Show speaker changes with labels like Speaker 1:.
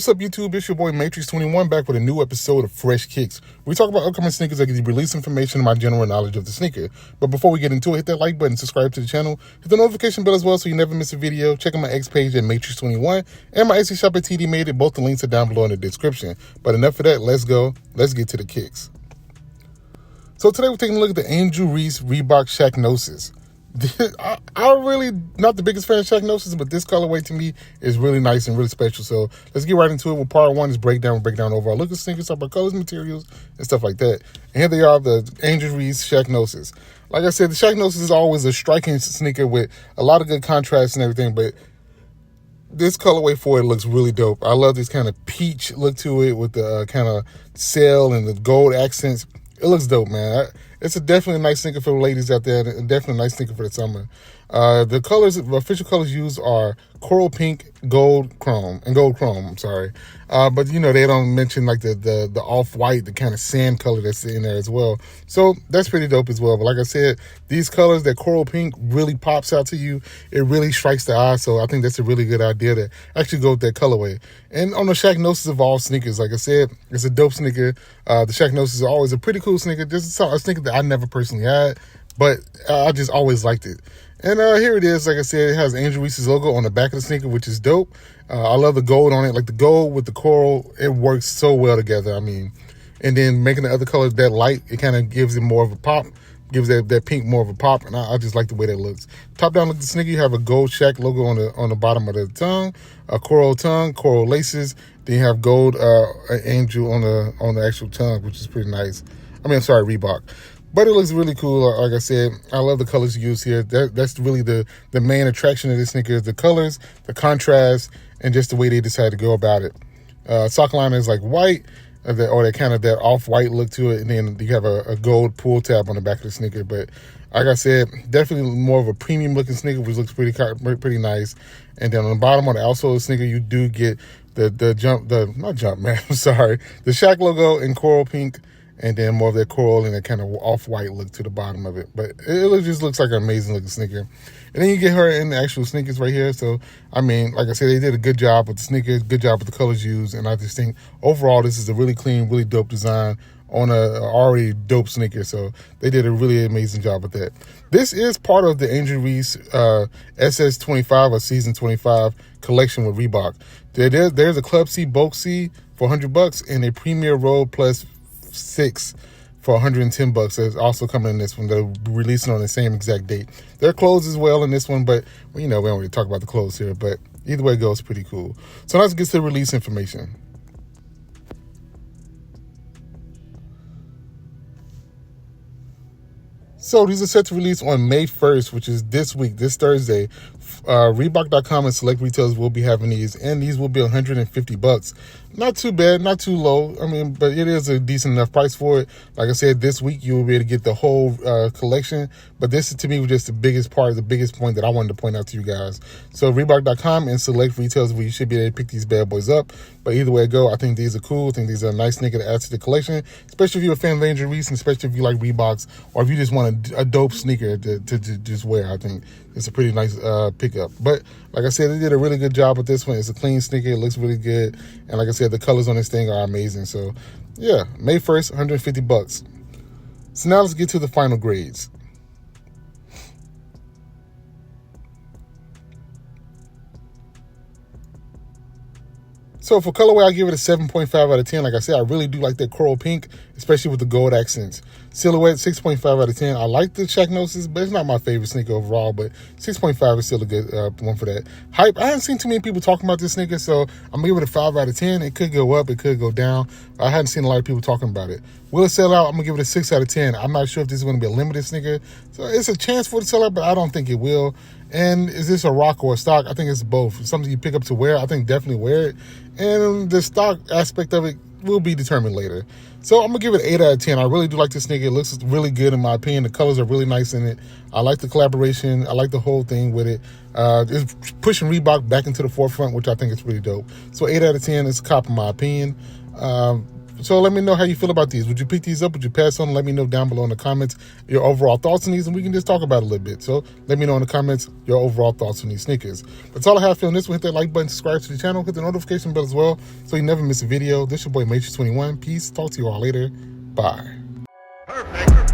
Speaker 1: What's up, YouTube? It's your boy M8trix21 back with a new episode of Fresh Kicks. We talk about upcoming sneakers that give you release information and my general knowledge of the sneaker. But before we get into it, hit that like button, subscribe to the channel, hit the notification bell as well so you never miss a video. Check out my X page at M8trix21 and my Etsy shop at TDMadeIt. Both the links are down below in the description. But enough of that, let's go. Let's get to the kicks. So today we're taking a look at the Reese Reebok Shaqnosis. I'm really not the biggest fan of Shaqnosis, but this colorway to me is really nice and really special. So let's get right into it. With part one is breakdown. We'll break down overall look at sneakers, talk about colors, materials, and stuff like that. And here they are, the Reese Shaqnosis. Like I said, the Shaqnosis is always a striking sneaker with a lot of good contrast and everything, but this colorway for it looks really dope. I love this kind of peach look to it with the kind of sail and the gold accents. It looks dope, man. It's definitely a nice sneaker for the ladies out there, and definitely a nice sneaker for the summer. The colors, the official colors used are coral pink, gold chrome. I'm sorry. But you know, they don't mention like the off-white, the kind of sand color that's in there as well. So that's pretty dope as well. But like I said, these colors, that coral pink really pops out to you. It really strikes the eye. So I think that's a really good idea to actually go with that colorway. And on the Shaqnosis of all sneakers, like I said, it's a dope sneaker. The Shaqnosis is always a pretty cool sneaker. This is a sneaker that I never personally had, but I just always liked it. And here it is. Like I said, it has Reese's logo on the back of the sneaker, which is dope. I love the gold on it. Like the gold with the coral, it works so well together. I mean, and then making the other colors that light, it kind of gives it more of a pop, gives that pink more of a pop. And I just like the way that looks. Top down look at the sneaker, you have a gold Shaq logo on the bottom of the tongue, a coral tongue, coral laces. Then you have gold angel on the actual tongue, which is pretty nice. I mean, I'm sorry, Reebok. But it looks really cool. Like I said, I love the colors used here. That's really the main attraction of this sneaker is the colors, the contrast, and just the way they decided to go about it. Sock liner is like white, or that kind of that off-white look to it. And then you have a gold pull tab on the back of the sneaker. But like I said, definitely more of a premium looking sneaker, which looks pretty nice. And then on the bottom of the outsole of the sneaker, you do get the Shaq logo in coral pink. And then more of that coral and that kind of off-white look to the bottom of it. But it just looks like an amazing looking sneaker. And then you get her in the actual sneakers right here. So, I mean, like I said, they did a good job with the sneakers, good job with the colors used. And I just think overall this is a really clean, really dope design on a already dope sneaker. So they did a really amazing job with that. This is part of the Reese SS25 or Season 25 collection with Reebok. There's a Club C Bulk C for $100 and a Premier Road Plus 6 for $110. That's also coming in this one. They're releasing on the same exact date. Their clothes as well in this one, but well, you know, we don't really talk about the clothes here, but either way it goes, pretty cool. So let's get to the release information. So these are set to release on May 1st, which is this week, this Thursday. Reebok.com and select retailers will be having these, and these will be $150. Not too bad, not too low. I mean, but it is a decent enough price for it. Like I said, this week you will be able to get the whole collection, but this is to me just the biggest part, the biggest point that I wanted to point out to you guys. So Reebok.com and select retailers where you should be able to pick these bad boys up. But either way it go, I think these are cool. I think these are a nice sneaker to add to the collection, especially if you're a fan of Reese, and especially if you like Reeboks, or if you just want a dope sneaker to just wear. I think it's a pretty nice pickup. But like I said, they did a really good job with this one. It's a clean sneaker. It looks really good. And like I said, the colors on this thing are amazing. So yeah, May 1st, $150. So now let's get to the final grades. So for colorway, I give it a 7.5 out of 10. Like I said, I really do like that coral pink, especially with the gold accents. Silhouette, 6.5 out of 10. I like the Shaqnosis, but it's not my favorite sneaker overall, but 6.5 is still a good one for that. Hype, I haven't seen too many people talking about this sneaker, so I'm going to give it a 5 out of 10. It could go up, it could go down. I hadn't seen a lot of people talking about it. Will it sell out? I'm going to give it a 6 out of 10. I'm not sure if this is going to be a limited sneaker. So it's a chance for it to sell out, but I don't think it will. And is this a rock or a stock? I think it's both. It's something you pick up to wear. I think definitely wear it. And the stock aspect of it will be determined later. So I'm going to give it 8 out of 10. I really do like this sneaker. It looks really good in my opinion. The colors are really nice in it. I like the collaboration. I like the whole thing with it. It's pushing Reebok back into the forefront, which I think is really dope. So 8 out of 10 is a cop in my opinion. So let me know how you feel about these. Would you pick these up? Would you pass on? Let me know down below in the comments your overall thoughts on these, and we can just talk about it a little bit. So let me know in the comments your overall thoughts on these sneakers. That's all I have for this one. Hit that like button, subscribe to the channel, hit the notification bell as well, so you never miss a video. This your boy M8trix21. Peace. Talk to you all later. Bye.
Speaker 2: Perfect.